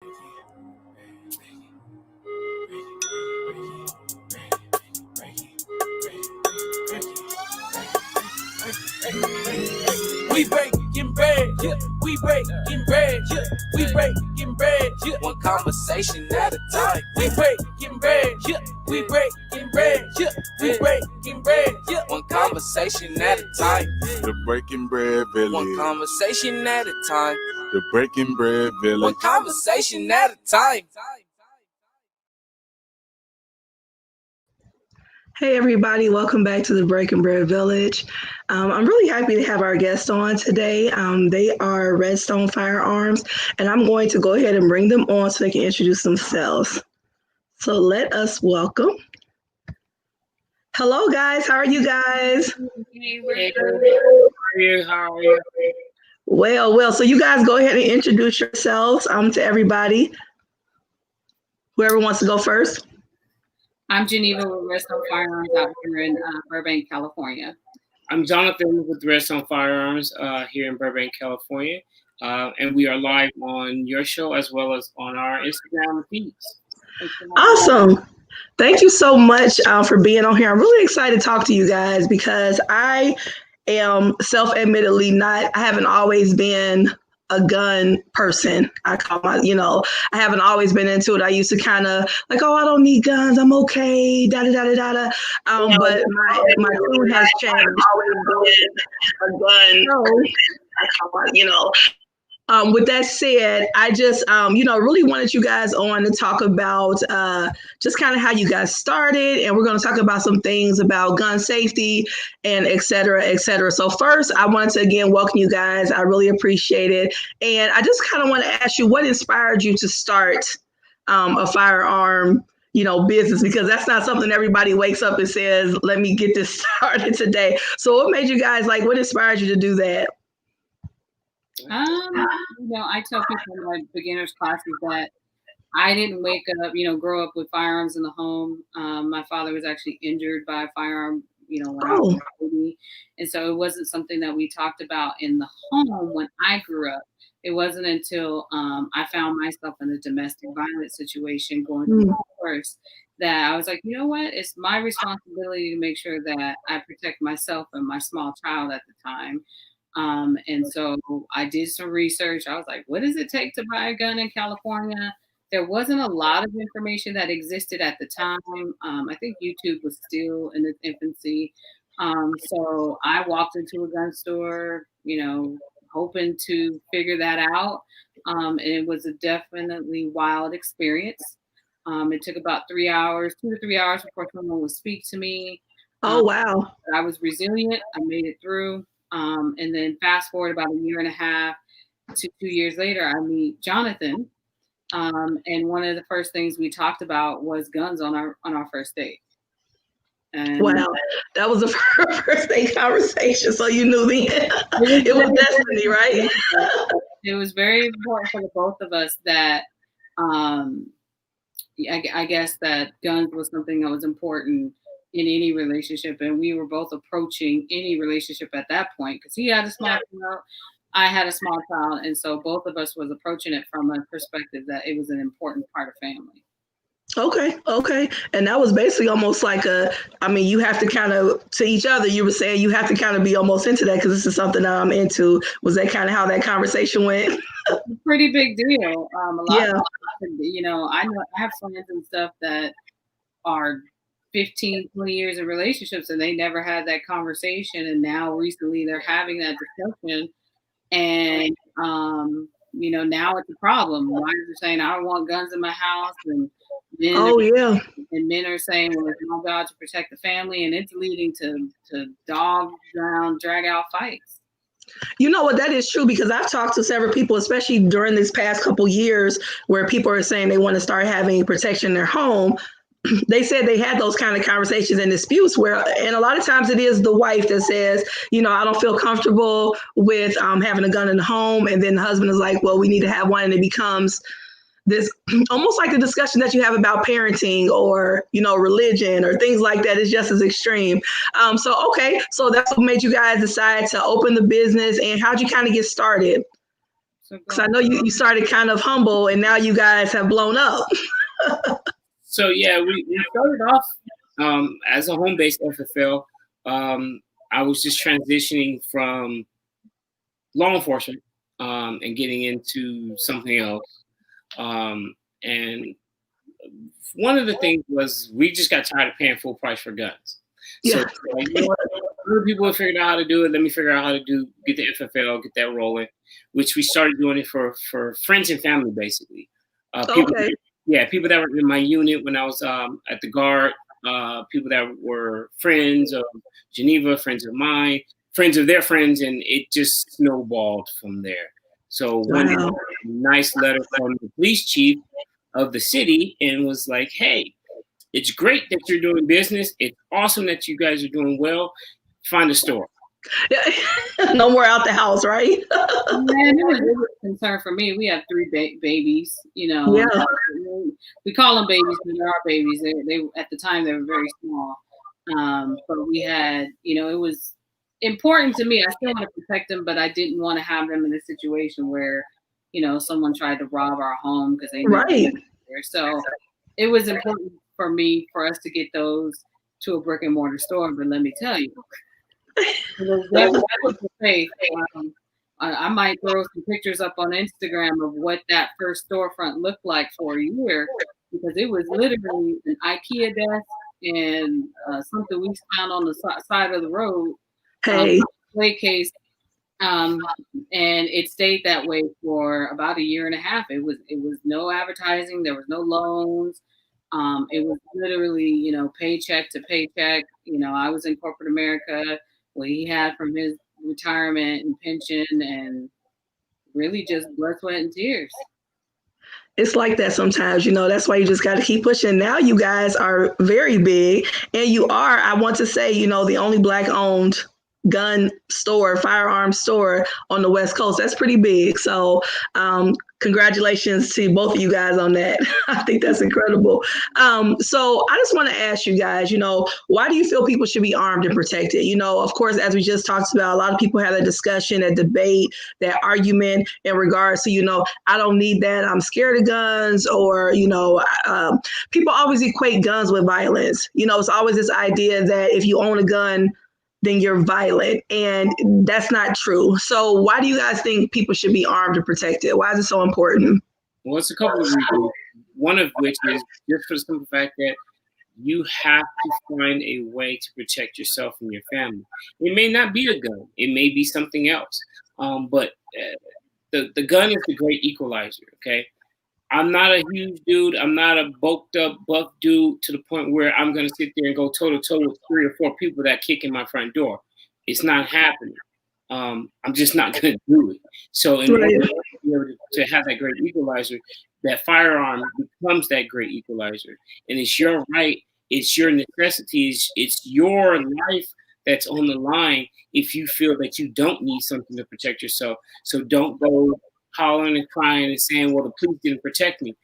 We breaking bread, yeah. We breaking bread, yeah. We breaking bread, yeah. One conversation at a time. We breaking bread, yeah. We breaking bread, yeah. We breaking bread, yeah. One conversation at a time. The Breaking Bread Village. One conversation at a time. The Breaking Bread Village. One conversation at a time. Hey everybody, welcome back to the Breaking Bread Village. I'm really happy to have our guests on today. They are REDSTONE Firearms, and I'm going to go ahead and bring them on so they can introduce themselves. So let us welcome. Hello guys, how are you guys? Hey, how are you? Well, so you guys go ahead and introduce yourselves to everybody. Whoever wants to go first. I'm Geneva with REDSTONE Firearms out here in Burbank, California. I'm Jonathan with REDSTONE Firearms here in Burbank, California. And we are live on your show as well as on our Instagram feeds. Awesome. Thank you so much for being on here. I'm really excited to talk to you guys because I am self-admittedly I haven't always been a gun person. I haven't always been into it. I used to kind of like, oh, I don't need guns. I'm okay. But my tune has changed. A gun. With that said, I just, really wanted you guys on to talk about just kind of how you guys started. And we're going to talk about some things about gun safety and et cetera, et cetera. So first, I wanted to, again, welcome you guys. I really appreciate it. And I just kind of want to ask you, what inspired you to start a firearm business, because that's not something everybody wakes up and says, let me get this started today. So what made you guys what inspired you to do that? I tell people in my beginners classes that I didn't wake up, grow up with firearms in the home. My father was actually injured by a firearm, when I was a baby. And so it wasn't something that we talked about in the home when I grew up. It wasn't until I found myself in a domestic violence situation going through divorce that I was like, you know what? It's my responsibility to make sure that I protect myself and my small child at the time. And so I did some research. I was like, what does it take to buy a gun in California? There wasn't a lot of information that existed at the time. I think YouTube was still in its infancy. So I walked into a gun store, hoping to figure that out. And it was a definitely wild experience. It took about 2 to 3 hours before someone would speak to me. Oh, wow. I was resilient. I made it through. And then fast forward about a year and a half to 2 years later, I meet Jonathan. And one of the first things we talked about was guns on our first date. And wow, that was the first date conversation. So you knew then it was destiny, right? It was very important for the both of us that I guess that guns was something that was important in any relationship, and we were both approaching any relationship at that point because he had a small child, I had a small child, and so both of us was approaching it from a perspective that it was an important part of family. Okay. And that was basically almost like you have to kind of, to each other, you were saying you have to kind of be almost into that because this is something that I'm into. Was that kind of how that conversation went? Pretty big deal. A lot of, I have friends and stuff that are 15, 20 years in relationships and they never had that conversation. And now recently they're having that discussion. And, now it's a problem. Wives are saying, I don't want guns in my house. And men are saying, well, it's my job to protect the family. And it's leading to drag out fights. You know what, that is true because I've talked to several people, especially during these past couple years, where people are saying they want to start having protection in their home. They said they had those kind of conversations and disputes and a lot of times it is the wife that says, I don't feel comfortable with having a gun in the home. And then the husband is like, well, we need to have one. And it becomes this almost like the discussion that you have about parenting or, religion or things like that is just as extreme. So that's what made you guys decide to open the business. And how'd you kind of get started? So Because I know you started kind of humble, and now you guys have blown up. So yeah, we started off as a home-based FFL. I was just transitioning from law enforcement and getting into something else. And one of the things was we just got tired of paying full price for guns. So Yeah. like, you know what? Other people have figured out how to do it. Let me figure out how to get the FFL, get that rolling, which we started doing it for friends and family, basically. People, Okay. yeah, people that were in my unit when I was at the Guard, people that were friends of Geneva, friends of mine, friends of their friends, and it just snowballed from there. So one day, Wow. a nice letter from the police chief of the city and was like, hey, it's great that you're doing business. It's awesome that you guys are doing well. Find a store. No more out the house, right? Man, it was a concern for me. We have three babies, you know. Yeah. We call them babies, but they are babies. They at the time they were very small. But we had, you know, it was important to me. I still want to protect them, but I didn't want to have them in a situation where, you know, someone tried to rob our home because they knew Right. there. So it was important for me for us to get those to a brick and mortar store. But let me tell you, it was definitely safe. I might throw some pictures up on Instagram of what that first storefront looked like for a year, because it was literally an IKEA desk and something we found on the side of the road, Hey. play case, and it stayed that way for about a year and a half. It was no advertising, there was no loans. It was literally, you know, paycheck to paycheck. You know, I was in corporate America, what he had from his retirement and pension, and really just blood, sweat, and tears. It's like that sometimes, you know, that's why you just got to keep pushing. Now you guys are very big, and you are, I want to say, you know, the only Black owned gun store, firearm store on the West Coast. That's pretty big. So congratulations to both of you guys on that. I think that's incredible. So I just want to ask you guys, you know, why do you feel people should be armed and protected? You know, of course, as we just talked about, a lot of people have a discussion, a debate, that argument in regards to, you know, I don't need that, I'm scared of guns, or, you know, people always equate guns with violence. You know, it's always this idea that if you own a gun, then you're violent, and that's not true. So why do you guys think people should be armed and protected? Why is it so important? Well, it's a couple of reasons. One of which is just for the simple fact that you have to find a way to protect yourself and your family. It may not be a gun. It may be something else. But the gun is the great equalizer, okay? I'm not a huge dude. I'm not a bulked up, buff dude to the point where I'm going to sit there and go toe-to-toe with 3 or 4 people that kick in my front door. It's not happening. I'm just not going to do it. So in order to be able to have that great equalizer, that firearm becomes that great equalizer. And it's your right. It's your necessities. It's your life that's on the line if you feel that you don't need something to protect yourself. So don't go hollering and crying and saying, well, the police didn't protect me.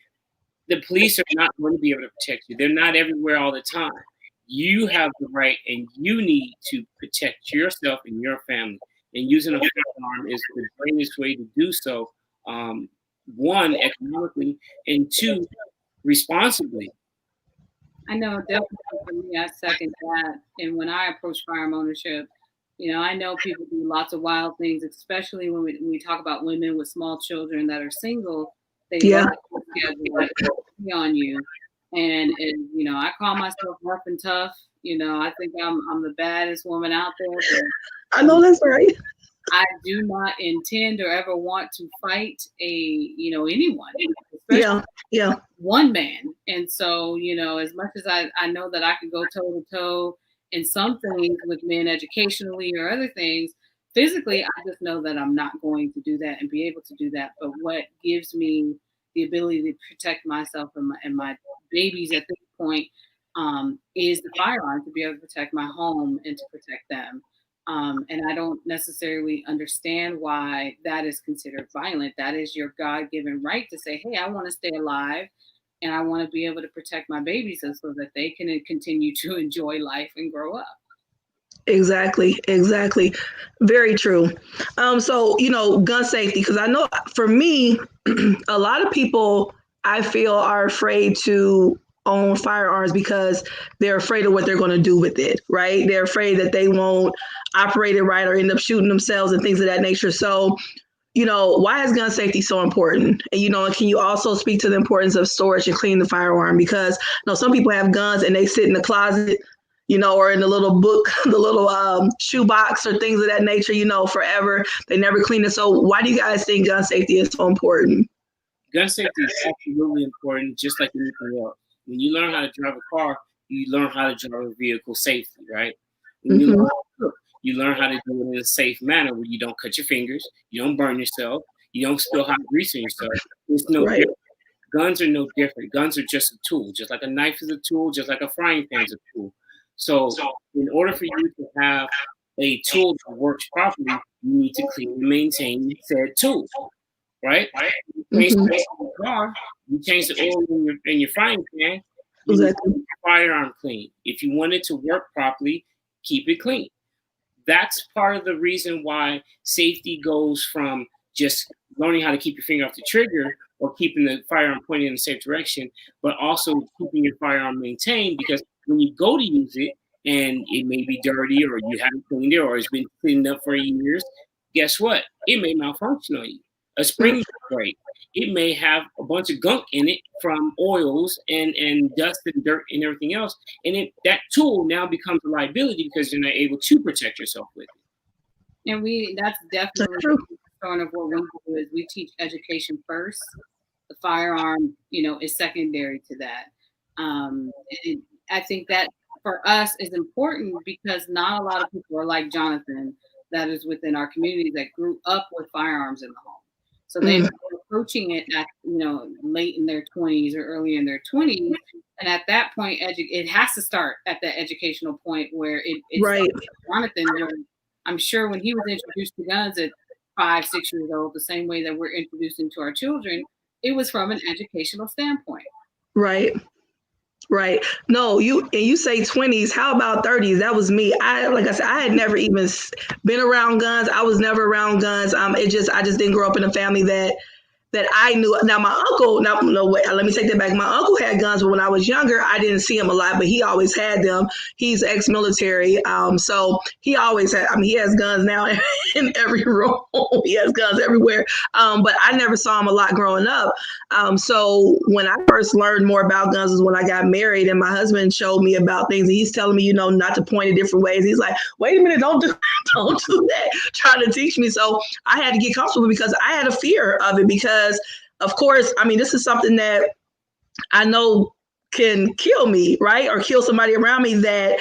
The police are not going to be able to protect you. They're not everywhere all the time. You have the right, and you need to protect yourself and your family. And using a firearm is the greatest way to do so. 1, economically, and 2, responsibly. I know, definitely for me, I second that. And when I approach firearm ownership, you know, I know people do lots of wild things, especially when we talk about women with small children that are single. They love to on you, and you know, I call myself rough and tough. You know, I think I'm the baddest woman out there. But I know that's right. I do not intend or ever want to fight anyone, Yeah. one man. And so, you know, as much as I know that I could go toe to toe in some things with men educationally or other things, physically, I just know that I'm not going to do that and be able to do that. But what gives me the ability to protect myself and my babies at this point is the firearm, to be able to protect my home and to protect them. And I don't necessarily understand why that is considered violent. That is your God-given right to say, hey, I want to stay alive and I want to be able to protect my babies so that they can continue to enjoy life and grow up. Exactly. Very true. So, gun safety, because I know for me, a lot of people I feel are afraid to own firearms because they're afraid of what they're going to do with it, right? They're afraid that they won't operate it right or end up shooting themselves and things of that nature. So, why is gun safety so important? And, can you also speak to the importance of storage and cleaning the firearm? Because, some people have guns and they sit in the closet, or in the little book, the little shoebox or things of that nature, forever. They never clean it. So why do you guys think gun safety is so important? Gun safety is absolutely important, just like anything else. When you learn how to drive a car, you learn how to drive a vehicle safely, right? When you learn how to cook, you learn how to do it in a safe manner where you don't cut your fingers, you don't burn yourself, you don't spill hot grease on yourself. It's no different. Guns are no different. Guns are just a tool. Just like a knife is a tool, just like a frying pan is a tool. So in order for you to have a tool that works properly, you need to clean and maintain said tool, right? You change the oil in your car, you change the oil in your frying pan, you need to keep your firearm clean. If you want it to work properly, keep it clean. That's part of the reason why safety goes from just learning how to keep your finger off the trigger or keeping the firearm pointed in a safe direction, but also keeping your firearm maintained, because when you go to use it and it may be dirty or you haven't cleaned it or it's been cleaned up for years, guess what? It may malfunction on you. A spring may break. It may have a bunch of gunk in it from oils and dust and dirt and everything else. And that tool now becomes a liability because you're not able to protect yourself with it. And that's definitely part of what we do is we teach education first. The firearm, is secondary to that. I think that for us is important because not a lot of people are like Jonathan that is within our community that grew up with firearms in the home. So they're approaching it at, late in their 20s or early in their 20s. And at that point, it has to start at that educational point where it's right. Jonathan, I'm sure when he was introduced to guns at 5, 6 years old, the same way that we're introducing to our children, it was from an educational standpoint. Right. No, you say 20s. How about 30s? That was me. Like I said, I had never even been around guns. I was never around guns. I just didn't grow up in a family that I knew. Now my uncle, no wait, let me take that back. My uncle had guns, but when I was younger, I didn't see him a lot, but he always had them. He's ex-military. So he always had, he has guns now in every room. He has guns everywhere. But I never saw him a lot growing up. So when I first learned more about guns was when I got married and my husband showed me about things. And he's telling me, not to point it different ways. He's like, wait a minute, don't do that. Trying to teach me. So I had to get comfortable because I had a fear of it because, of course, this is something that I know can kill me, right? Or kill somebody around me that,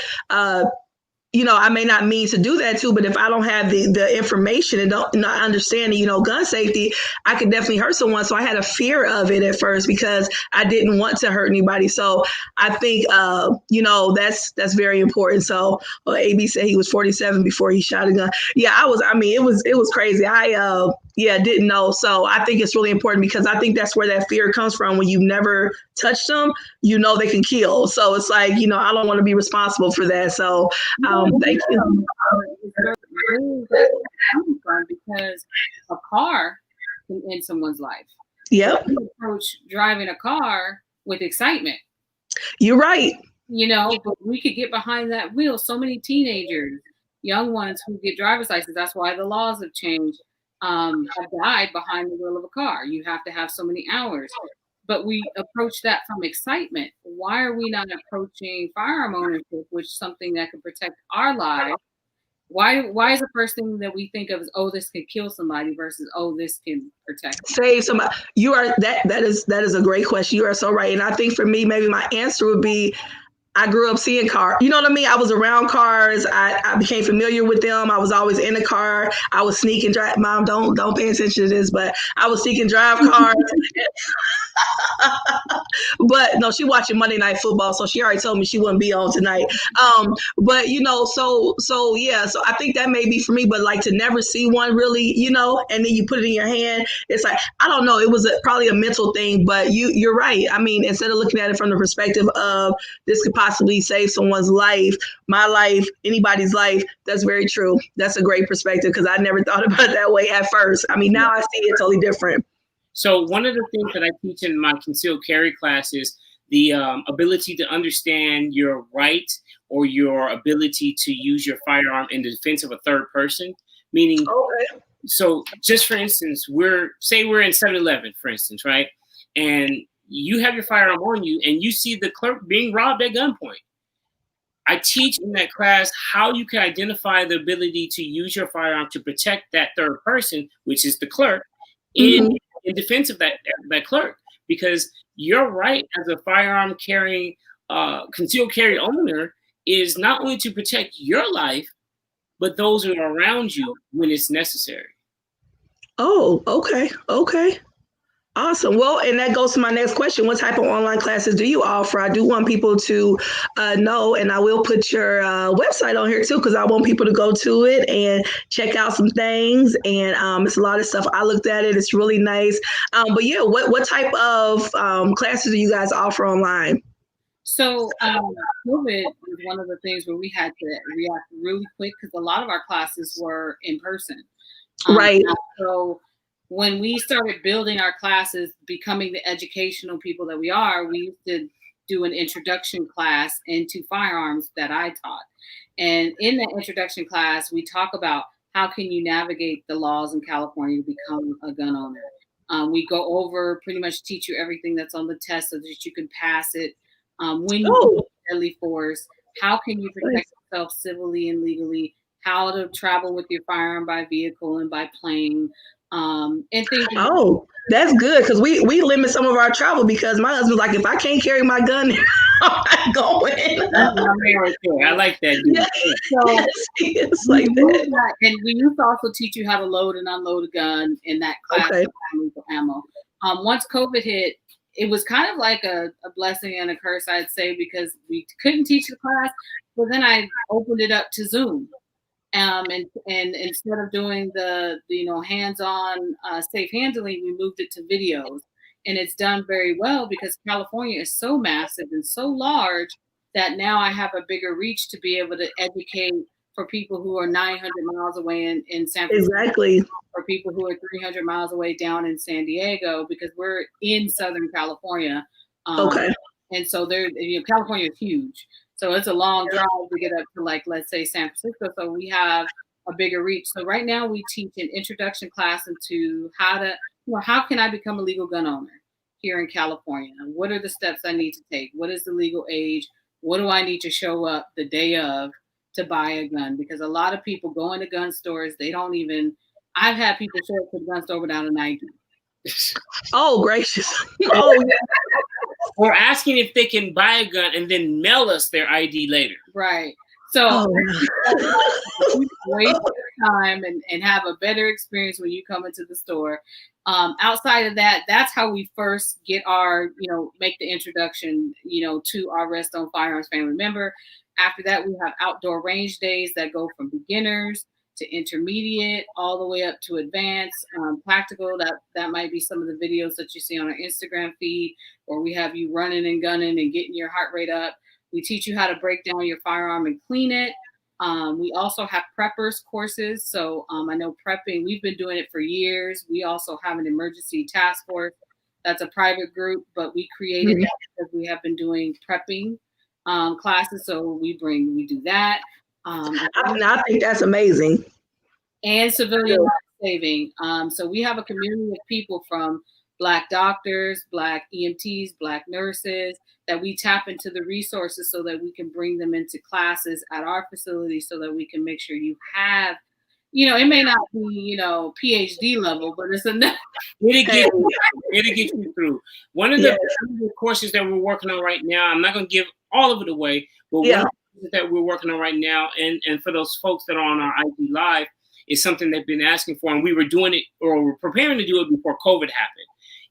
I may not mean to do that too, but if I don't have the information and not understanding, gun safety, I could definitely hurt someone. So I had a fear of it at first because I didn't want to hurt anybody. So I think, that's very important. So AB said he was 47 before he shot a gun. Yeah, it was crazy. I didn't know. So I think it's really important because I think that's where that fear comes from. When you've never touched them, they can kill. So it's like, I don't want to be responsible for that. So thank you. Because a car can end someone's life. Yep. You approach driving a car with excitement. You're right. But we could get behind that wheel. So many teenagers, young ones who get driver's license, that's why the laws have changed, have died behind the wheel of a car. You have to have so many hours. But we approach that from excitement. Why are we not approaching firearm ownership, which is something that can protect our lives? Why is the first thing that we think of is, this could kill somebody versus, this can protect save somebody? You are that is a great question. You are so right. And I think for me, maybe my answer would be, I grew up seeing cars. You know what I mean? I was around cars. I became familiar with them. I was always in a car. I was sneak and drive. Mom, don't pay attention to this, but I was sneak and drive cars. But no, she watching Monday Night Football, so she already told me she wouldn't be on tonight. But so yeah, so I think that may be for me. But like to never see one really, and then you put it in your hand, it's like I don't know. It was probably a mental thing, but you're right. I mean, instead of looking at it from the perspective of this could possibly save someone's life, my life, anybody's life, that's very true. That's a great perspective because I never thought about it that way at first. I mean, now I see it totally different. So one of the things that I teach in my concealed carry class is the ability to understand your right or your ability to use your firearm in the defense of a third person. Meaning, so just for instance, we're in 7-Eleven, for instance, right? And you have your firearm on you and you see the clerk being robbed at gunpoint. I teach in that class how you can identify the ability to use your firearm to protect that third person, which is the clerk, in defense of that clerk. Because your right as a firearm carrying, concealed carry owner is not only to protect your life, but those who are around you when it's necessary. Oh, okay. Awesome. Well, and that goes to my next question. What type of online classes do you offer? I do want people to know, and I will put your website on here too, because I want people to go to it and check out some things. And it's a lot of stuff. I looked at it. It's really nice. But yeah, what type of classes do you guys offer online? So COVID was one of the things where we had to react really quick because a lot of our classes were in person. Right. So when we started building our classes, becoming the educational people that we are, we used to do an introduction class into firearms that I taught. And in that introduction class, we talk about how can you navigate the laws in California to become a gun owner. We go over, pretty much teach you everything that's on the test so that you can pass it. When you use deadly force, how can you protect yourself civilly and legally, how to travel with your firearm by vehicle and by plane. And things. Oh, that's good because we limit some of our travel because my husband's like, if I can't carry my gun, I'm not going. I like that. Yes. So it's like that. And we used to also teach you how to load and unload a gun in that class. Okay. Lethal ammo. Once COVID hit, it was kind of like a blessing and a curse, I'd say, because we couldn't teach the class. But then I opened it up to Zoom. And instead of doing the hands-on safe handling, we moved it to videos, and it's done very well because California is so massive and so large that now I have a bigger reach to be able to educate for people who are 900 miles away in San Francisco, exactly, or people who are 300 miles away down in San Diego, because we're in Southern California. Okay, and so California is huge. So it's a long drive to get up to, like, let's say San Francisco. So we have a bigger reach. So right now we teach an introduction class into how can I become a legal gun owner here in California? What are the steps I need to take? What is the legal age? What do I need to show up the day of to buy a gun? Because a lot of people go into gun stores. I've had people show up to the gun store without an ID. Oh, gracious. Oh, yeah. Or asking if they can buy a gun and then mail us their ID later. Right. So waste time and have a better experience when you come into the store. Outside of that, that's how we first get make the introduction, to our REDSTONE Firearms family member. After that, we have outdoor range days that go from beginners to intermediate, all the way up to advanced, practical. That might be some of the videos that you see on our Instagram feed, or we have you running and gunning and getting your heart rate up. We teach you how to break down your firearm and clean it. We also have preppers courses. So I know prepping, we've been doing it for years. We also have an emergency task force. That's a private group, but we created that because we have been doing prepping classes. So we do that. I think that's amazing. And civilian life saving. So we have a community of people from Black doctors, Black EMTs, Black nurses, that we tap into the resources so that we can bring them into classes at our facility so that we can make sure you have, it may not be, PhD level, but it's enough. It'll get you through. One of the courses that we're working on right now, I'm not going to give all of it away, but one of the that we're working on right now, and for those folks that are on our IG Live, is something they've been asking for, and we were doing it, or we're preparing to do it before COVID happened,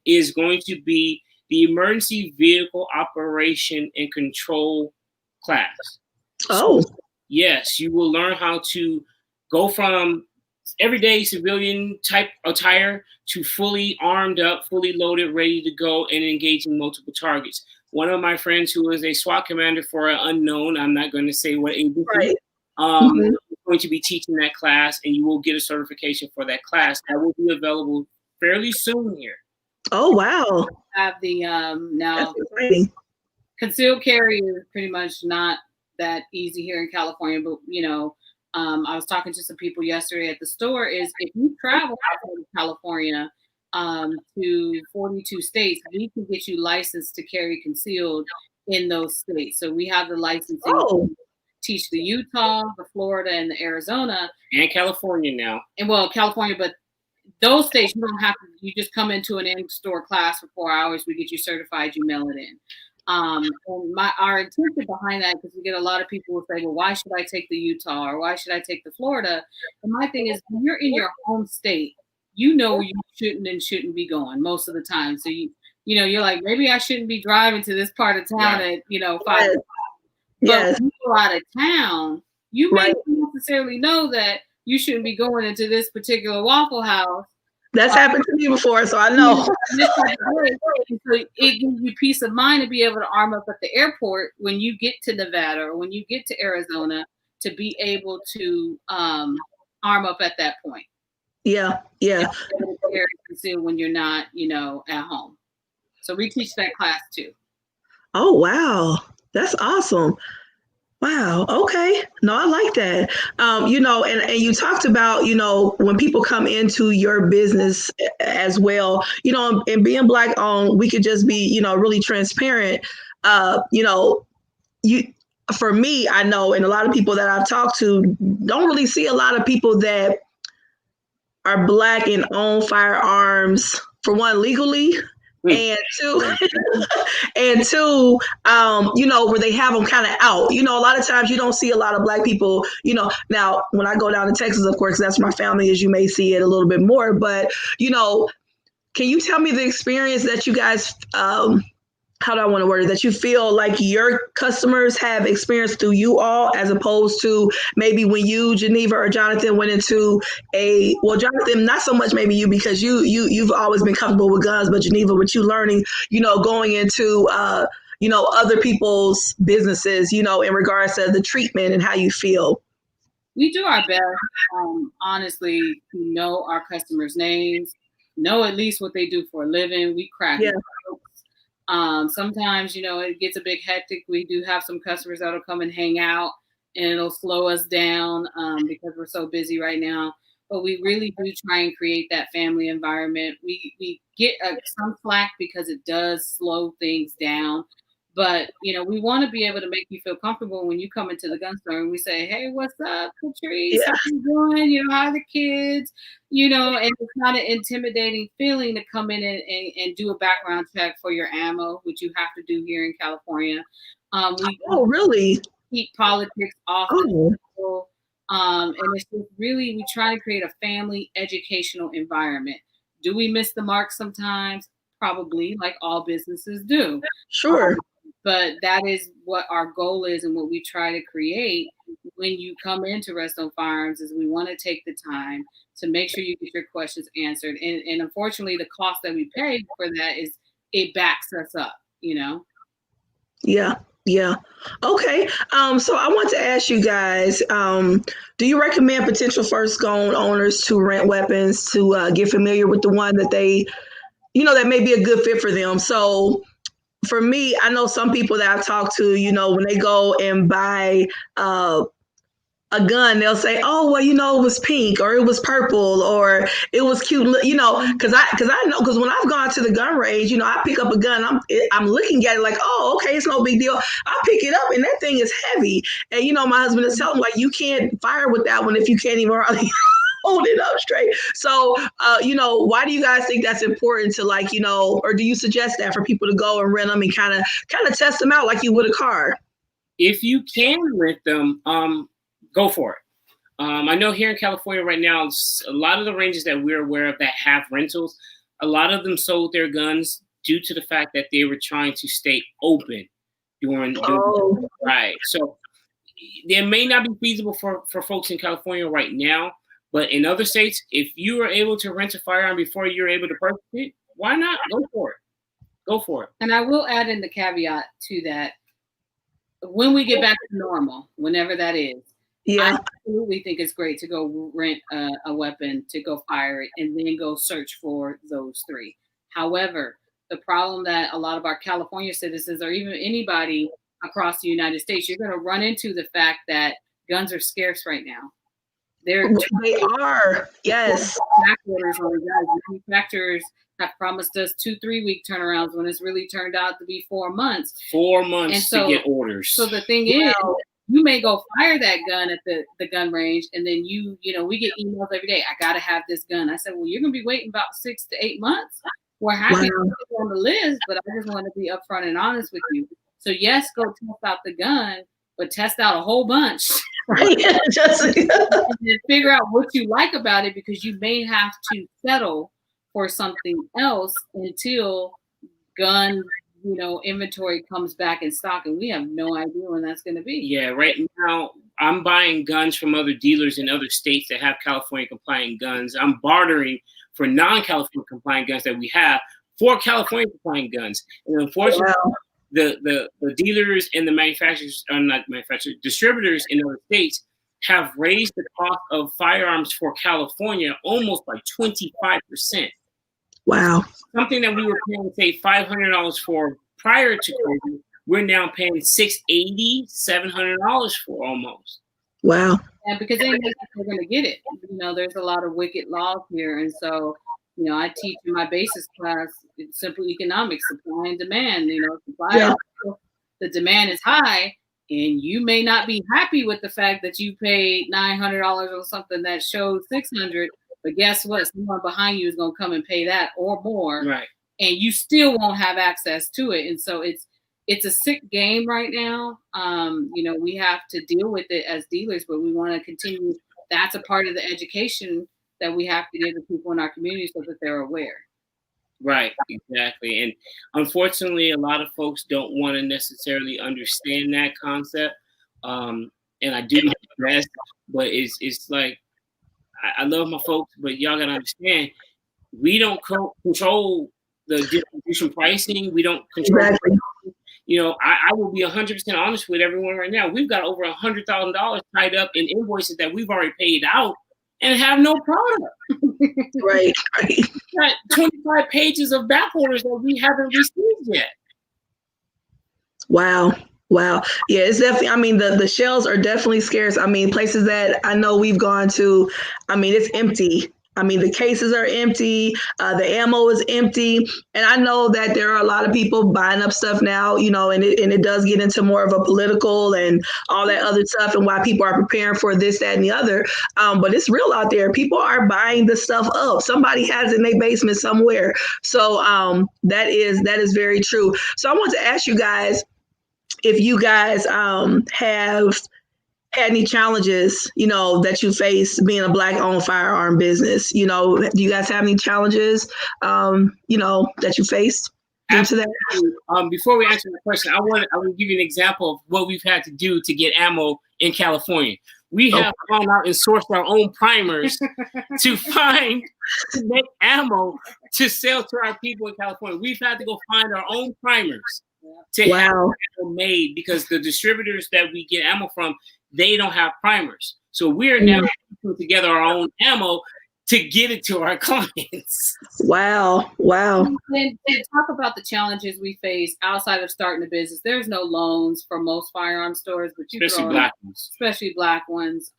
is going to be the Emergency Vehicle Operation and Control class. Oh. So, yes, you will learn how to go from everyday civilian type attire to fully armed up, fully loaded, ready to go and engaging multiple targets. One of my friends who is a SWAT commander for an unknown, I'm not going to say what agency, Right. is going to be teaching that class, and you will get a certification for that class. That will be available fairly soon here. Oh, wow. Have the now That's exciting. concealed carry is pretty much not that easy here in California, but I was talking to some people yesterday at the store. Is if you travel out of California to 42 states, we can get you licensed to carry concealed in those states. So we have the licensing to teach the Utah, the Florida, and the Arizona, and California now. And well, California, but those states you don't have to. You just come into an in-store class for 4 hours. We get you certified. You mail it in. And our intention behind that, because we get a lot of people who say, well, why should I take the Utah or why should I take the Florida? And my thing is, when you're in your home state, you know where you shouldn't be going most of the time. So you're like, maybe I shouldn't be driving to this part of town at 5 o'clock. But when you go out of town, you may not necessarily know that you shouldn't be going into this particular Waffle House. That's happened to me before, so I know. So it gives you peace of mind to be able to arm up at the airport when you get to Nevada or when you get to Arizona, to be able to arm up at that point. Yeah. Conceal when you're not, at home. So we teach that class too. Oh, wow. That's awesome. Wow. Okay. No, I like that. And you talked about, when people come into your business as well, and being Black owned, we could just be, really transparent. For me, I know, and a lot of people that I've talked to don't really see a lot of people that are Black and own firearms, for one, legally. And two, where they have them kind of out. A lot of times you don't see a lot of Black people, now when I go down to Texas, of course, that's my family, as you may see it a little bit more. But, can you tell me the experience that you guys, how do I want to word it, that you feel like your customers have experienced through you all, as opposed to maybe when you, Geneva or Jonathan, went into Jonathan, not so much maybe you, because you've always been comfortable with guns, but Geneva, with you learning, going into, other people's businesses, in regards to the treatment and how you feel. We do our best, honestly, to know our customers' names, know at least what they do for a living. We crack jokes. Sometimes, it gets a bit hectic. We do have some customers that'll come and hang out, and it'll slow us down because we're so busy right now. But we really do try and create that family environment. We get some slack because it does slow things down. But, we want to be able to make you feel comfortable when you come into the gun store and we say, hey, what's up, Patrice? How you doing? How are the kids? And it's not an intimidating feeling to come in and do a background check for your ammo, which you have to do here in California. Really? Keep politics off the table. And it's just really, we try to create a family educational environment. Do we miss the mark sometimes? Probably, like all businesses do. Sure. But that is what our goal is, and what we try to create when you come into REDSTONE Firearms is we want to take the time to make sure you get your questions answered. And unfortunately, the cost that we pay for that is it backs us up, Yeah. Okay. So I want to ask you guys, do you recommend potential first gun owners to rent weapons to get familiar with the one that they, that may be a good fit for them? So for me, I know some people that I've talked to, when they go and buy a gun, they'll say, oh, well, it was pink, or it was purple, or it was cute, because I know, because when I've gone to the gun range, I pick up a gun, I'm looking at it like, oh, okay, it's no big deal. I pick it up and that thing is heavy. And, my husband is telling me, like, you can't fire with that one if you can't even hardly hold it up straight. So, why do you guys think that's important to or do you suggest that for people to go and rent them and kind of test them out like you would a car? If you can rent them, go for it. I know here in California right now, a lot of the ranges that we're aware of that have rentals, a lot of them sold their guns due to the fact that they were trying to stay open during right. So it may not be feasible for folks in California right now, but in other states, if you are able to rent a firearm before you're able to purchase it, why not? Go for it. Go for it. And I will add in the caveat to that. When we get back to normal, whenever that is, I absolutely think it's great to go rent a weapon, to go fire it, and then go search for those 3. However, the problem that a lot of our California citizens, or even anybody across the United States, you're going to run into the fact that guns are scarce right now. They are. Yes. Manufacturers have promised us 2-3 week turnarounds when it's really turned out to be 4 months. 4 months to get orders. So the thing is, you may go fire that gun at the gun range, and then you know, we get emails every day. I got to have this gun. I said, well, you're going to be waiting about 6 to 8 months. We're happy to put it on the list, but I just want to be upfront and honest with you. So yes, go test out the gun, but test out a whole bunch. Right. And then figure out what you like about it, because you may have to settle for something else until gun, you know, inventory comes back in stock, and we have no idea when that's going to be. Yeah, right now I'm buying guns from other dealers in other states that have California compliant guns. I'm bartering for non-California compliant guns that we have for California compliant guns. And unfortunately, the dealers and the manufacturers, or not manufacturers, distributors in other states have raised the cost of firearms for California almost by 25%. Wow. Something that we were paying, say, $500 for prior to COVID, we're now paying $680, $700 for almost. Wow. And because they know they're going to get it. You know, there's a lot of wicked laws here. And so, you know, I teach in my basis class, it's simple economics, supply and demand. You know, the demand is high, and you may not be happy with the fact that you paid $900 on something that shows $600. But guess what? Someone behind you is going to come and pay that or more. Right. And you still won't have access to it. And so it's a sick game right now. You know, we have to deal with it as dealers, but we want to continue. That's a part of the education that we have to give the people in our community so that they're aware. Right, exactly. And unfortunately, a lot of folks don't want to necessarily understand that concept. And I do my best, but it's like, I love my folks, but y'all got to understand, we don't control the distribution pricing. We don't control. You know, I will be 100% honest with everyone right now. We've got over $100,000 tied up in invoices that we've already paid out and have no product. Right. Got 25 pages of back orders that we haven't received yet. Wow. Yeah, it's definitely, I mean, the shells are definitely scarce. I mean, places that I know we've gone to, I mean, it's empty. I mean, the cases are empty. The ammo is empty. And I know that there are a lot of people buying up stuff now, you know, and it does get into more of a political and all that other stuff, and why people are preparing for this, that, and the other. But it's real out there. People are buying this stuff up. Somebody has it in their basement somewhere. So that is very true. So I want to ask you guys, if you guys have had any challenges, you know, that you face being a Black-owned firearm business. You know, do you guys have any challenges, you know, that you faced due to that? Before we answer the question, I want to give you an example of what we've had to do to get ammo in California. We have gone out and sourced our own primers to make ammo to sell to our people in California. We've had to go find our own primers to have ammo made, because the distributors that we get ammo from, they don't have primers. So we're now putting together our own ammo to get it to our clients. Wow. And talk about the challenges we face outside of starting a business. There's no loans for most firearm stores, but especially black ones.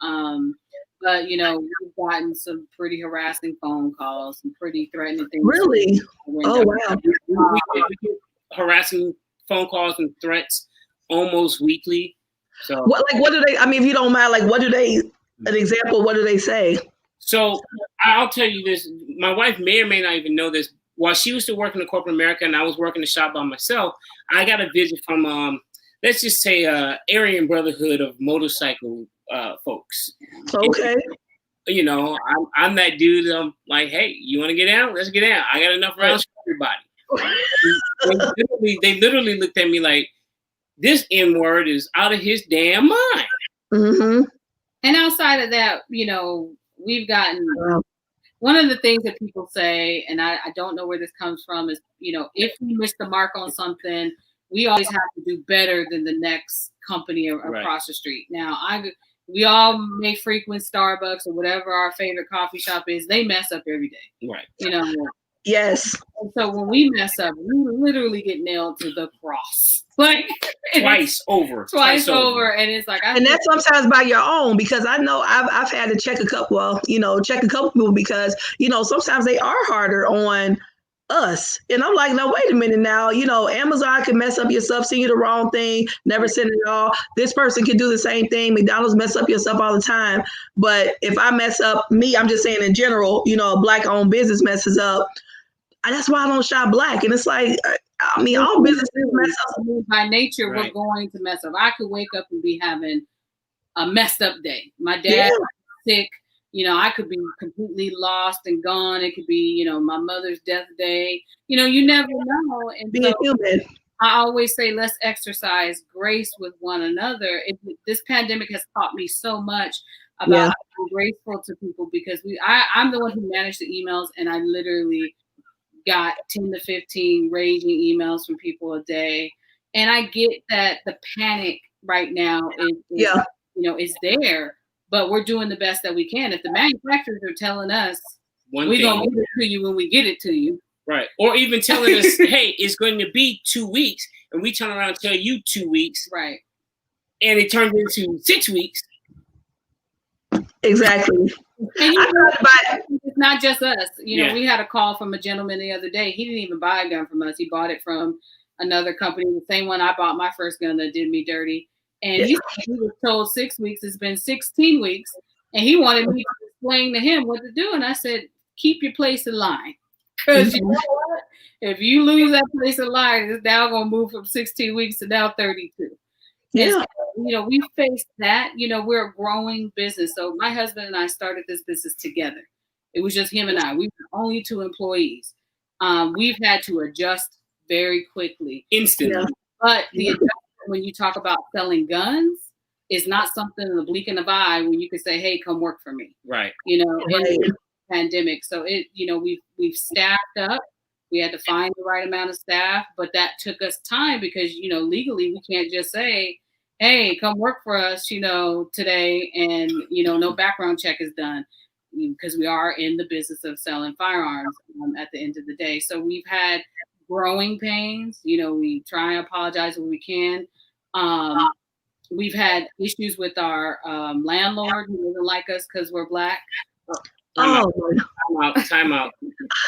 But you know, we've gotten some pretty harassing phone calls, some pretty threatening things. Really? Oh wow. We get harassing phone calls and threats almost weekly. So what do they, I mean, if you don't mind, like what do they say? So I'll tell you this, my wife may or may not even know this. While she was still working in corporate America and I was working the shop by myself, I got a visit from, let's just say, Aryan Brotherhood of motorcycle folks. Okay. And, you know, I'm that dude. I'm like, hey, you want to get out? Let's get out. I got enough rounds for everybody. They literally looked at me like, this N-word is out of his damn mind. Mm-hmm. And outside of that, we've gotten one of the things that people say, and I don't know where this comes from, is, if we miss the mark on something, we always have to do better than the next company across the street. Now, we all may frequent Starbucks or whatever our favorite coffee shop is. They mess up every day. Right. Yes. And so when we mess up, we literally get nailed to the cross. Like twice over. And it's like, and that's sometimes by your own, because I know I've had to check a couple people because, sometimes they are harder on us. And I'm like, no, wait a minute now, Amazon can mess up your stuff, send you the wrong thing, never send it all. This person can do the same thing. McDonald's mess up your stuff all the time. But if I mess up I'm just saying in general, a Black owned business messes up. That's why I don't shop Black. And it's like, all businesses mess up. By nature, we're going to mess up. I could wake up and be having a messed up day. My dad was sick. I could be completely lost and gone. It could be, my mother's death day. You never know. And being human. I always say, let's exercise grace with one another. This pandemic has taught me so much about being graceful to people, because I'm the one who managed the emails, and I literally got 10 to 15 raging emails from people a day. And I get that the panic right now is there, but we're doing the best that we can. If the manufacturers are telling us, we're going to give it to you when we get it to you. Right. Or even telling us, hey, it's going to be 2 weeks, and we turn around and tell you 2 weeks. Right. And it turns into 6 weeks. Exactly. And it's not just us. We had a call from a gentleman the other day. He didn't even buy a gun from us. He bought it from another company, the same one I bought my first gun that did me dirty. And he was told 6 weeks. It's been 16 weeks. And he wanted me to explain to him what to do. And I said, keep your place in line. Because you know what? If you lose that place in line, it's now going to move from 16 weeks to now 32. Yeah. So, we faced that. We're a growing business. So my husband and I started this business together. It was just him and I. We were only 2 employees. We've had to adjust very quickly. Instantly. Yeah. But the adjustment when you talk about selling guns is not something in the blink of an eye when you can say, hey, come work for me. Right. In the pandemic. So we've staffed up. We had to find the right amount of staff, but that took us time because, legally we can't just say, hey, come work for us, today. And, no background check is done because we are in the business of selling firearms at the end of the day. So we've had growing pains. We try and apologize when we can. We've had issues with our landlord who doesn't like us because we're Black. Time out.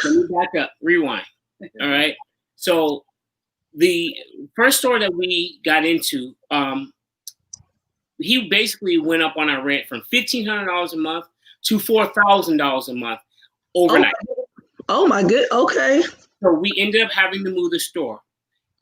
Let me back up. Rewind. All right. So the first store that we got into, he basically went up on our rent from $1,500 a month to $4,000 a month overnight. Oh my good. Okay. So we ended up having to move the store.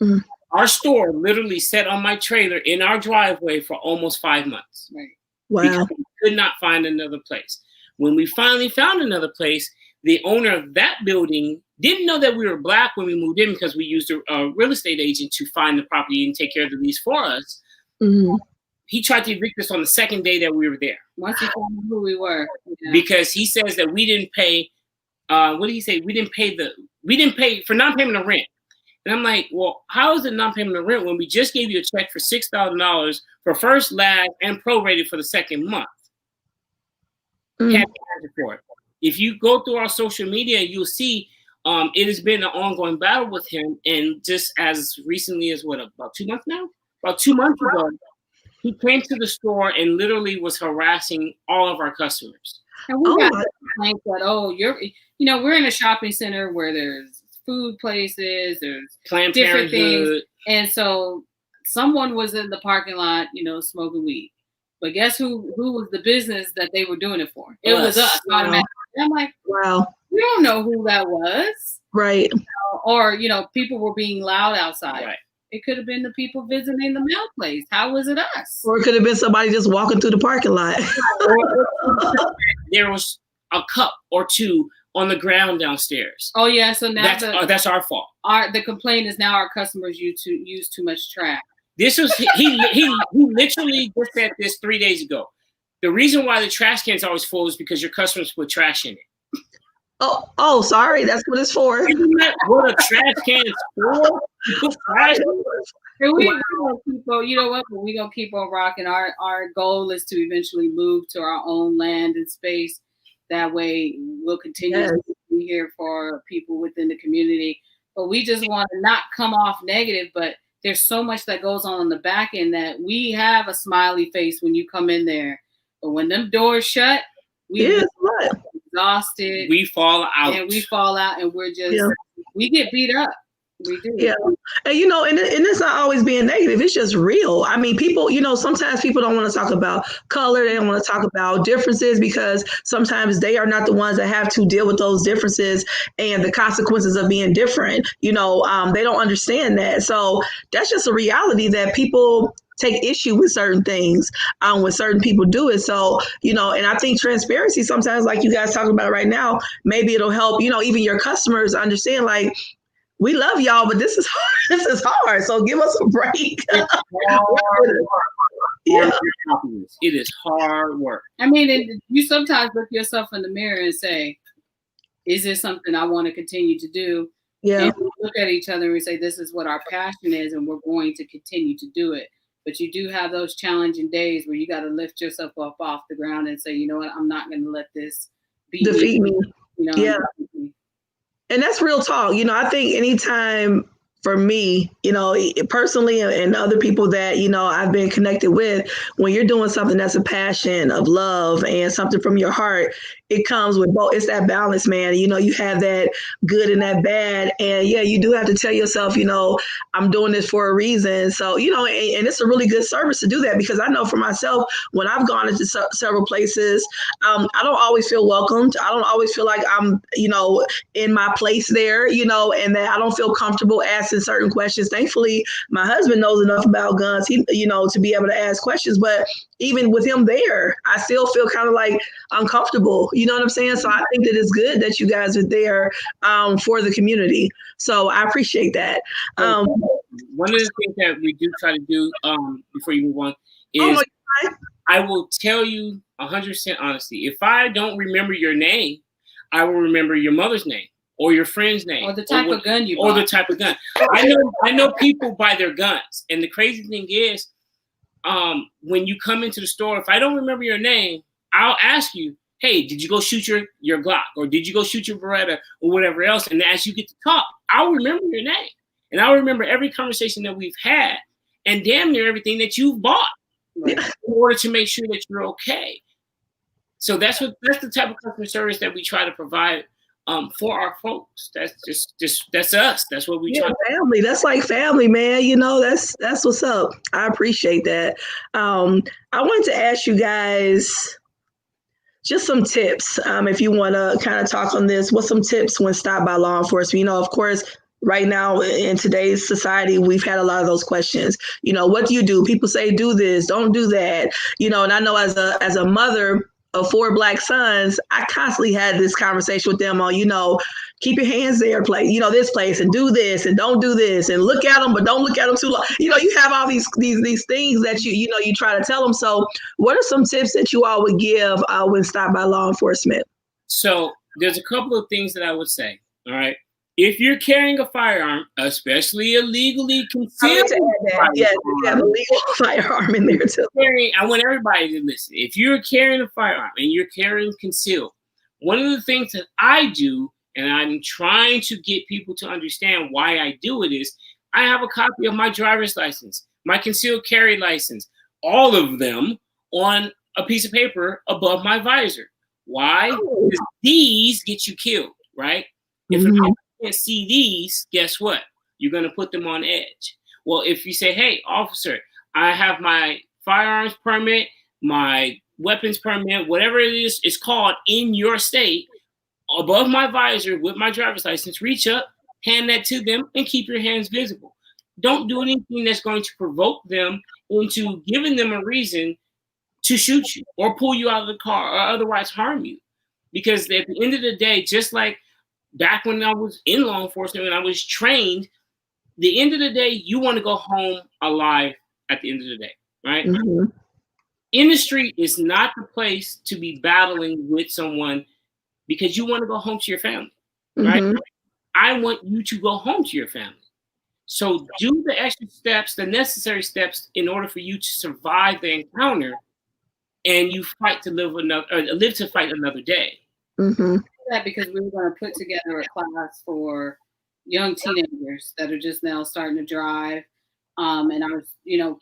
Mm-hmm. Our store literally sat on my trailer in our driveway for almost 5 months. Right. Wow. Because we could not find another place. When we finally found another place, the owner of that building didn't know that we were Black when we moved in because we used a real estate agent to find the property and take care of the lease for us. Mm-hmm. He tried to evict us on the second day that we were there. Once he found who we were. Because he says that we didn't pay, what did he say? We didn't pay for non-payment of rent. And I'm like, well, how is it non-payment of rent when we just gave you a check for $6,000 for first, last, and prorated for the second month? For it. If you go through our social media, you'll see it has been an ongoing battle with him. And just as recently as about 2 months now? About 2 months ago, he came to the store and literally was harassing all of our customers. And we got complaints that, we're in a shopping center where there's food places, there's Planned different Parenthood. things. And so someone was in the parking lot, smoking weed. But guess who was the business that they were doing it for? It was us. Wow. I'm like, wow. We don't know who that was. Right. Or, people were being loud outside. Right. It could have been the people visiting the mail place. How was it us? Or it could have been somebody just walking through the parking lot. There was a cup or two on the ground downstairs. Oh yeah, so now that's our fault. The complaint is now our customers use too much trash. This was he literally just said this 3 days ago. The reason why the trash can is always full is because your customers put trash in it. Oh, sorry, that's what it's for. Isn't that what a trash can is for? And we gonna keep on, you know what? But we gonna keep on rocking. Our goal is to eventually move to our own land and space. That way, we'll continue to be here for people within the community. But we just want to not come off negative. But there's so much that goes on the back end that we have a smiley face when you come in there. But when them doors shut, we exhausted. We fall out. And we're just we get beat up. We do. Yeah. And you know, and it's not always being negative. It's just real. I mean, people, you know, sometimes people don't want to talk about color. They don't want to talk about differences because sometimes they are not the ones that have to deal with those differences and the consequences of being different. You know, they don't understand that. So that's just a reality that people take issue with certain things when certain people do it. So, you know, and I think transparency sometimes, like you guys talking about right now, maybe it'll help, you know, even your customers understand, like, we love y'all, but this is hard. This is hard. So give us a break. Yeah. It is hard work. I mean, and you sometimes look yourself in the mirror and say, is this something I want to continue to do? Yeah. And we look at each other and we say, this is what our passion is, and we're going to continue to do it. But you do have those challenging days where you got to lift yourself up off the ground and say, you know what, I'm not going to let this defeat me. You know, yeah. And that's real talk. You know, I think anytime for me, you know, personally and other people that, you know, I've been connected with, when you're doing something that's a passion of love and something from your heart, it comes with both. It's that balance, man. You know, you have that good and that bad. And yeah, you do have to tell yourself, you know, I'm doing this for a reason. So, you know, and it's a really good service to do that, because I know for myself, when I've gone into several places, I don't always feel welcomed. I don't always feel like I'm, you know, in my place there, you know, and that I don't feel comfortable asking certain questions. Thankfully, my husband knows enough about guns, you know, to be able to ask questions. But even with him there, I still feel kind of like uncomfortable. You know what I'm saying? So I think that it's good that you guys are there for the community. So I appreciate that. One of the things that we do try to do before you move on is I will tell you 100% honestly. If I don't remember your name, I will remember your mother's name or your friend's name or the type of gun you bought. Or the type of gun. I know people by their guns. And the crazy thing is, when you come into the store, if I don't remember your name, I'll ask you, hey, did you go shoot your Glock, or did you go shoot your Beretta, or whatever else? And as you get to talk, I'll remember your name, and I'll remember every conversation that we've had, and damn near everything that you've bought, in order to make sure that you're okay. So that's the type of customer service that we try to provide for our folks. That's us. That's what we try. Family. That's like family, man. You know, that's what's up. I appreciate that. I wanted to ask you guys just some tips. If you want to kind of talk on this, what's some tips when stopped by law enforcement? You know, of course, right now in today's society, we've had a lot of those questions. You know, what do you do? People say, do this, don't do that. You know, and I know as a mother of 4 Black sons, I constantly had this conversation with them on, you know, keep your hands there, this place, and do this, and don't do this, and look at them, but don't look at them too long. You know, you have all these things that you try to tell them. So what are some tips that you all would give when stopped by law enforcement? So there's a couple of things that I would say. All right. If you're carrying a firearm, especially a legally concealed firearm, yes, you have a legal firearm in there too. I want everybody to listen. If you're carrying a firearm and you're carrying concealed, one of the things that I do, and I'm trying to get people to understand why I do it, is I have a copy of my driver's license, my concealed carry license, all of them on a piece of paper above my visor. Why? Because these get you killed, right? If an officer can't see these, guess what? You're going to put them on edge. Well, if you say, hey, officer, I have my firearms permit, my weapons permit, whatever it is it's called in your state, above my visor with my driver's license, reach up, hand that to them, and keep your hands visible. Don't do anything that's going to provoke them into giving them a reason to shoot you or pull you out of the car or otherwise harm you. Because at the end of the day, just like back when I was in law enforcement, when I was trained, the end of the day, you want to go home alive at the end of the day, right? Mm-hmm. Industry is not the place to be battling with someone because you want to go home to your family, right? Mm-hmm. I want you to go home to your family. So do the extra steps, the necessary steps in order for you to survive the encounter, and you fight to live to fight another day. Mm-hmm. That because we were going to put together a class for young teenagers that are just now starting to drive. And I was,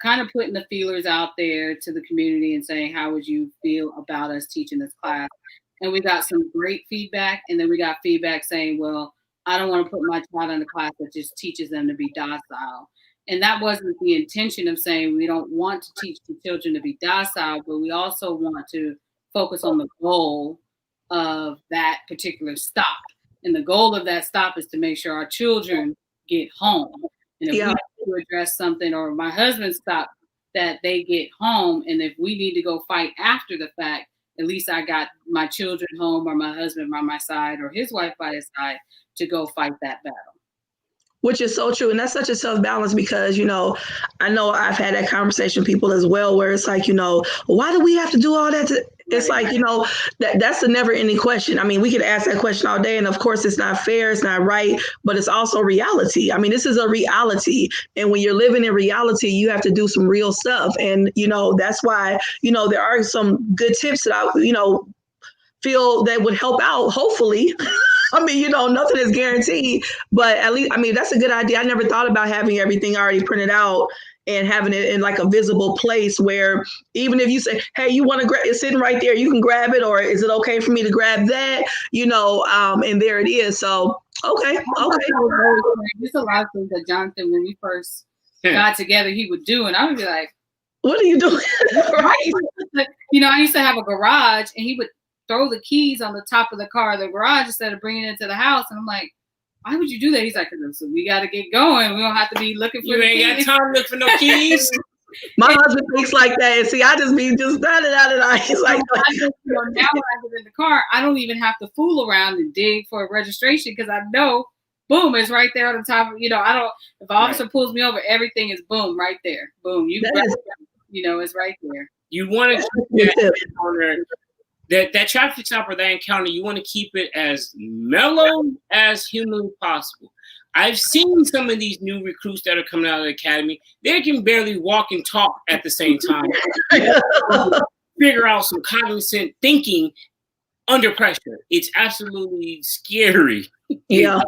kind of putting the feelers out there to the community and saying, how would you feel about us teaching this class? And we got some great feedback. And then we got feedback saying, well, I don't want to put my child in a class that just teaches them to be docile. And that wasn't the intention of saying we don't want to teach the children to be docile, but we also want to focus on the goal of that particular stop. And the goal of that stop is to make sure our children get home. And if we need to address something, or my husband stop, that they get home. And if we need to go fight after the fact, at least I got my children home, or my husband by my side, or his wife by his side to go fight that battle. Which is so true. And that's such a self-balance because, I know I've had that conversation with people as well, where it's like, why do we have to do all that? It's like, that's the never ending question. I mean, we could ask that question all day. And of course, it's not fair. It's not right. But it's also reality. I mean, this is a reality. And when you're living in reality, you have to do some real stuff. And, that's why, there are some good tips that I, feel that would help out, hopefully. I mean, nothing is guaranteed, but at least, I mean, that's a good idea. I never thought about having everything already printed out and having it in like a visible place where even if you say, hey, you want to grab, it's sitting right there, you can grab it, or is it okay for me to grab that? And there it is. So, okay. There's a lot of things that Jonathan, when we first got together, he would do, and I would be like, what are you doing? Right. I used to have a garage, and he would throw the keys on the top of the car, the garage, instead of bringing it into the house. And I'm like, why would you do that? He's like, so we got to get going. We don't have to be looking for you ain't keys. got time to look for no keys. My husband thinks like that. And see, I just be just da. He's like, now when I get in the car, I don't even have to fool around and dig for a registration because I know, boom, it's right there on the top. I don't, if an officer pulls me over, everything is boom, right there. Boom. It's right there. You want to keep that encounter, that traffic stop or that encounter, you want to keep it as mellow as humanly possible. I've seen some of these new recruits that are coming out of the academy. They can barely walk and talk at the same time. Figure out some cognizant thinking under pressure. It's absolutely scary. Yeah.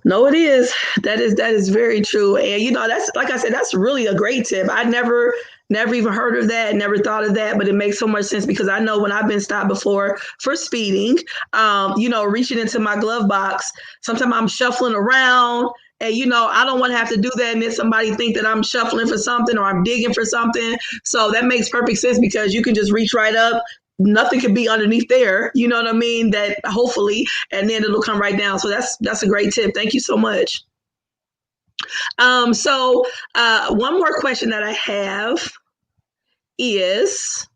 No, it is. That is very true. And that's, like I said, that's really a great tip. I never even heard of that, never thought of that, but it makes so much sense because I know when I've been stopped before for speeding, reaching into my glove box, sometimes I'm shuffling around and, I don't want to have to do that. And then somebody think that I'm shuffling for something or I'm digging for something. So that makes perfect sense because you can just reach right up. Nothing could be underneath there. You know what I mean? That hopefully, and then it'll come right down. So that's a great tip. Thank you so much. So one more question that I have is,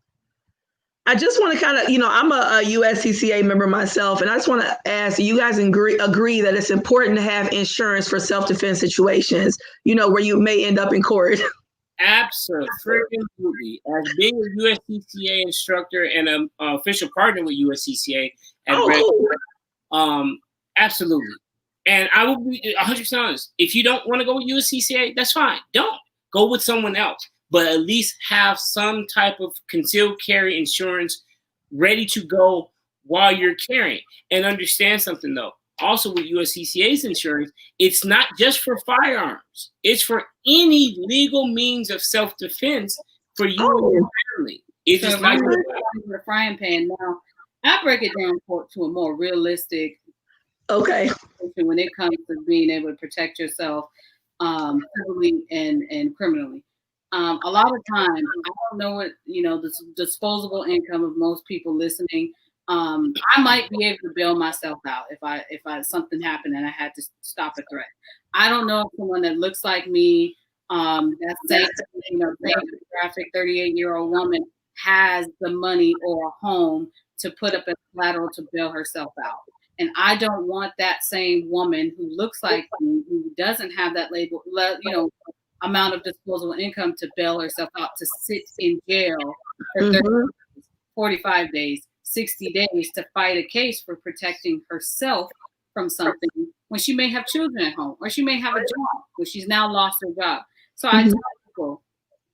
I just want to kind of, I'm a USCCA member myself, and I just want to ask, do you guys agree that it's important to have insurance for self-defense situations, where you may end up in court? Absolutely. As being a USCCA instructor and an official partner with USCCA at absolutely. And I will be 100% honest. If you don't want to go with USCCA, that's fine. Don't go with someone else, but at least have some type of concealed carry insurance ready to go while you're carrying. And understand something though. Also with USCCA's insurance, it's not just for firearms. It's for any legal means of self-defense for you and your family. It's so just like the frying pan. Now, I break it down to a more realistic. Okay. When it comes to being able to protect yourself civilly and criminally. A lot of times, I don't know what, the disposable income of most people listening. I might be able to bail myself out if I something happened and I had to stop a threat. I don't know if someone that looks like me, that's saying, graphic 38-year-old woman has the money or a home to put up as collateral to bail herself out. And I don't want that same woman who looks like me, who doesn't have that label, amount of disposable income to bail herself out, to sit in jail for 30 days, 45 days, 60 days to fight a case for protecting herself from something when she may have children at home, or she may have a job, when she's now lost her job. So I tell people,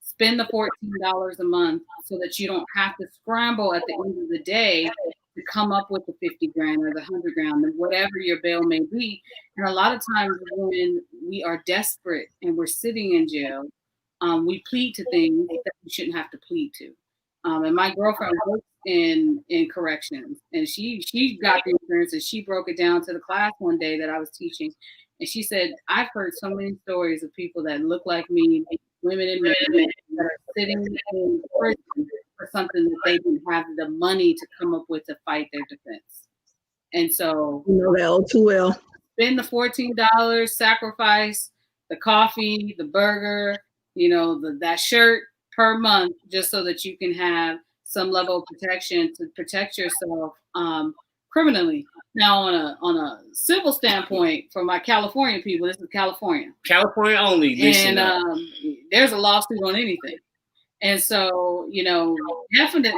spend the $14 a month so that you don't have to scramble at the end of the day to come up with the 50 grand or the 100 grand, or whatever your bail may be. And a lot of times when we are desperate and we're sitting in jail, we plead to things that we shouldn't have to plead to. And my girlfriend works in corrections, and she got the insurance, and she broke it down to the class one day that I was teaching. And she said, I've heard so many stories of people that look like me, women and men, that are sitting in prison for something that they didn't have the money to come up with to fight their defense. And so, you know that all too well. Spend the $14, sacrifice the coffee, the burger, that shirt per month, just so that you can have some level of protection to protect yourself criminally. Now, on a civil standpoint, for my California people, this is California. California only. And there's a lawsuit on anything. And so, definitely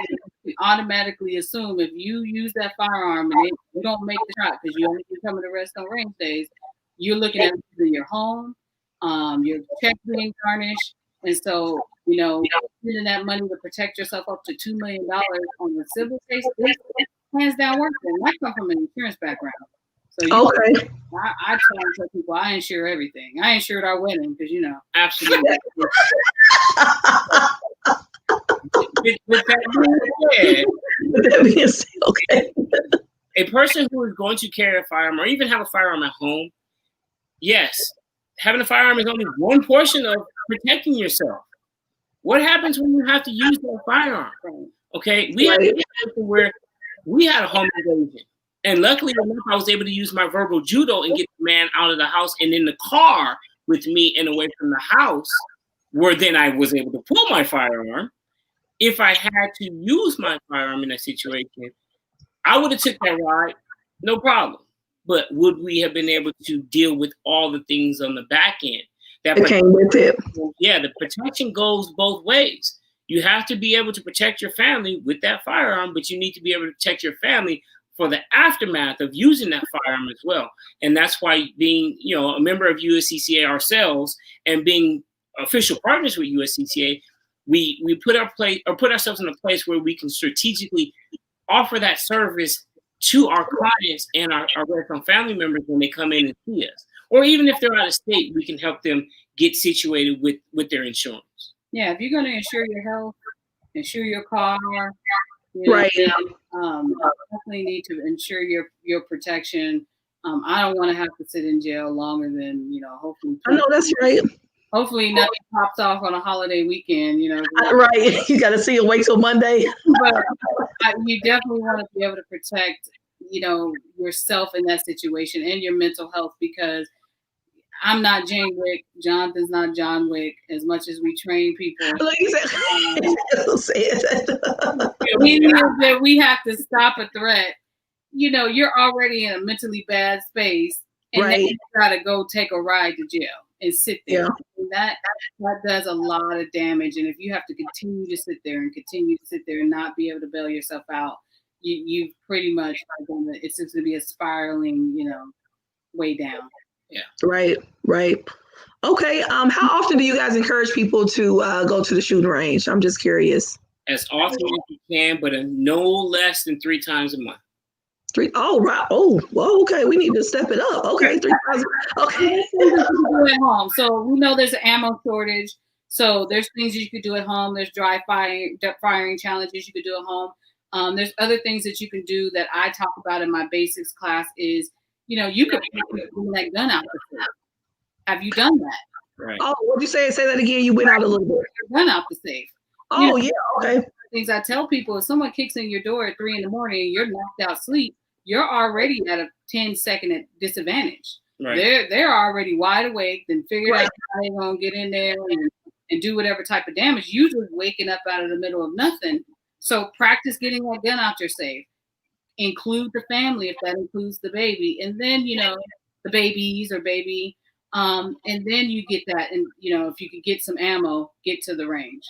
automatically assume if you use that firearm and you don't make the shot because you only come to rest on range days, you're looking at your home, your check being garnished. And so, spending that money to protect yourself up to $2 million on a civil case, hands down worth it. And I come from an insurance background. So okay. I try to tell people I insure everything. I insured our wedding because, Absolutely. With that being said, okay. A person who is going to carry a firearm or even have a firearm at home, yes, having a firearm is only one portion of protecting yourself. What happens when you have to use that firearm? Okay, we had a situation where we had a home invasion, and luckily enough, I was able to use my verbal judo and get the man out of the house and in the car with me and away from the house, where then I was able to pull my firearm. If I had to use my firearm in that situation, I would have took that ride, no problem. But would we have been able to deal with all the things on the back end? That came with it. Yeah, the protection goes both ways. You have to be able to protect your family with that firearm, but you need to be able to protect your family for the aftermath of using that firearm as well. And that's why being, a member of USCCA ourselves and being official partners with USCCA, we put ourselves in a place where we can strategically offer that service to our clients and our REDSTONE family members when they come in and see us. Or even if they're out of state, we can help them get situated with their insurance. Yeah, if you're going to insure your health, insure your car, right. Definitely need to ensure your protection. I don't want to have to sit in jail longer than, hopefully. I know that's right. Hopefully nothing pops off on a holiday weekend, Right. You got to see it wait till Monday. But you definitely want to be able to protect, yourself in that situation and your mental health, because I'm not Jane Wick. Jonathan's not John Wick. As much as we train people, we have to stop a threat. You're already in a mentally bad space, and then you gotta go take a ride to jail and sit there. And that does a lot of damage. And if you have to continue to sit there and not be able to bail yourself out, you pretty much it's just gonna be a spiraling, way down. Yeah. Right. Okay. How often do you guys encourage people to go to the shooting range? I'm just curious. As often as you can, but no less than 3 times a month. 3? Oh, right. Oh, well, okay. We need to step it up. Okay, 3 times. Okay. At home. So we know there's an ammo shortage. So there's things you could do at home. There's dry firing challenges you could do at home. There's other things that you can do that I talk about in my basics class is, you could bring that gun out the safe. Have you done that? Right. Oh, what'd you say? Say that again. You went out a little bit. Gun out the safe. Oh, yeah. Okay. Things I tell people, if someone kicks in your door at 3 a.m, you're knocked out sleep, you're already at a 10-second disadvantage. Right. They're already wide awake, then figured out how they're gonna get in there and do whatever type of damage. You just waking up out of the middle of nothing. So practice getting that gun out your safe. include the family if that includes the baby, and then the babies or baby, and then you get that, and if you could get some ammo, get to the range.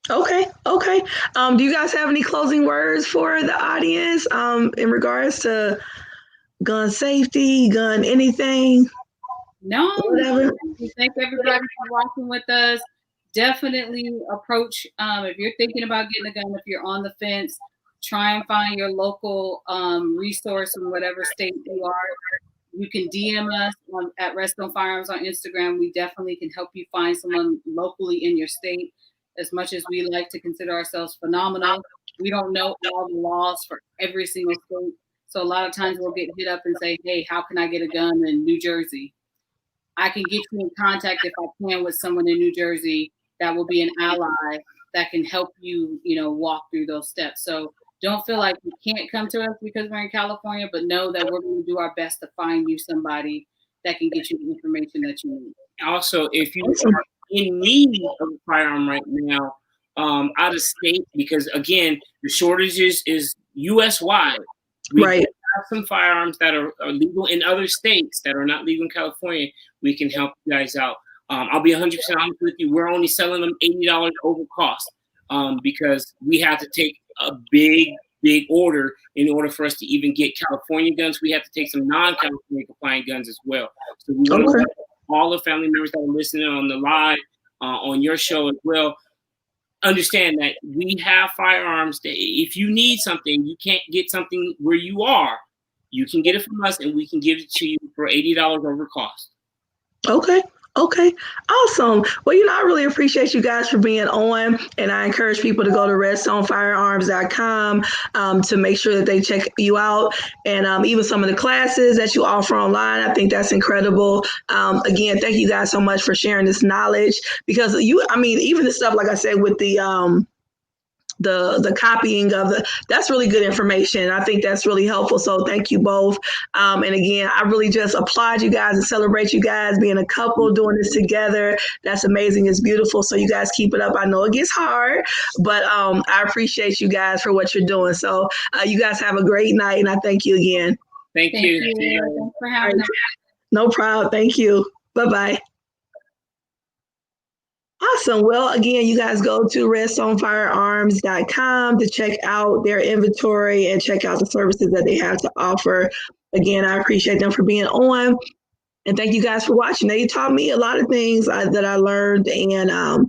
Okay. Do you guys have any closing words for the audience in regards to gun safety, gun anything? No, whatever. We thank everybody for watching with us. Definitely approach, if you're thinking about getting a gun, if you're on the fence, try and find your local resource in whatever state you are. You can DM us at REDSTONE Firearms on Instagram. We definitely can help you find someone locally in your state. As much as we like to consider ourselves phenomenal, we don't know all the laws for every single state. So a lot of times we'll get hit up and say, hey, how can I get a gun in New Jersey? I can get you in contact if I can with someone in New Jersey that will be an ally that can help you, walk through those steps. So don't feel like you can't come to us because we're in California, but know that we're going to do our best to find you somebody that can get you the information that you need. Also, if you are in need of a firearm right now, out of state, because again, the shortages is U.S. wide. We Right. have some firearms that are legal in other states that are not legal in California. We can help you guys out. I'll be 100% honest with you. We're only selling them $80 over cost because we have to take a big order in order for us to even get California guns. We have to take some non-California compliant guns as well. So we want to let all the family members that are listening on the live, on your show as well, understand that we have firearms that if you need something, you can't get something where you are, you can get it from us and we can give it to you for $80 over cost. Okay. Awesome. Well, I really appreciate you guys for being on, and I encourage people to go to REDSTONEFIREARMS.com to make sure that they check you out, and even some of the classes that you offer online. I think that's incredible. Again, thank you guys so much for sharing this knowledge, because even the stuff, like I said, with the copying of that's really good information. I think that's really helpful. So thank you both. And again, I really just applaud you guys and celebrate you guys being a couple doing this together. That's amazing. It's beautiful. So you guys keep it up. I know it gets hard, but I appreciate you guys for what you're doing. So you guys have a great night, and I thank you again. Thank you. Thanks for having us. No problem. Thank you. Bye-bye. Awesome. Well, again, you guys go to REDSTONEFIREARMS.com to check out their inventory and check out the services that they have to offer. Again, I appreciate them for being on. And thank you guys for watching. They taught me a lot of things that I learned. And, I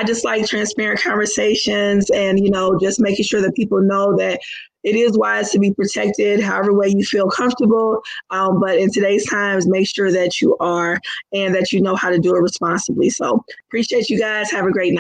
just like transparent conversations and, just making sure that people know that it is wise to be protected however way you feel comfortable. But in today's times, make sure that you are and that you know how to do it responsibly. So appreciate you guys. Have a great night.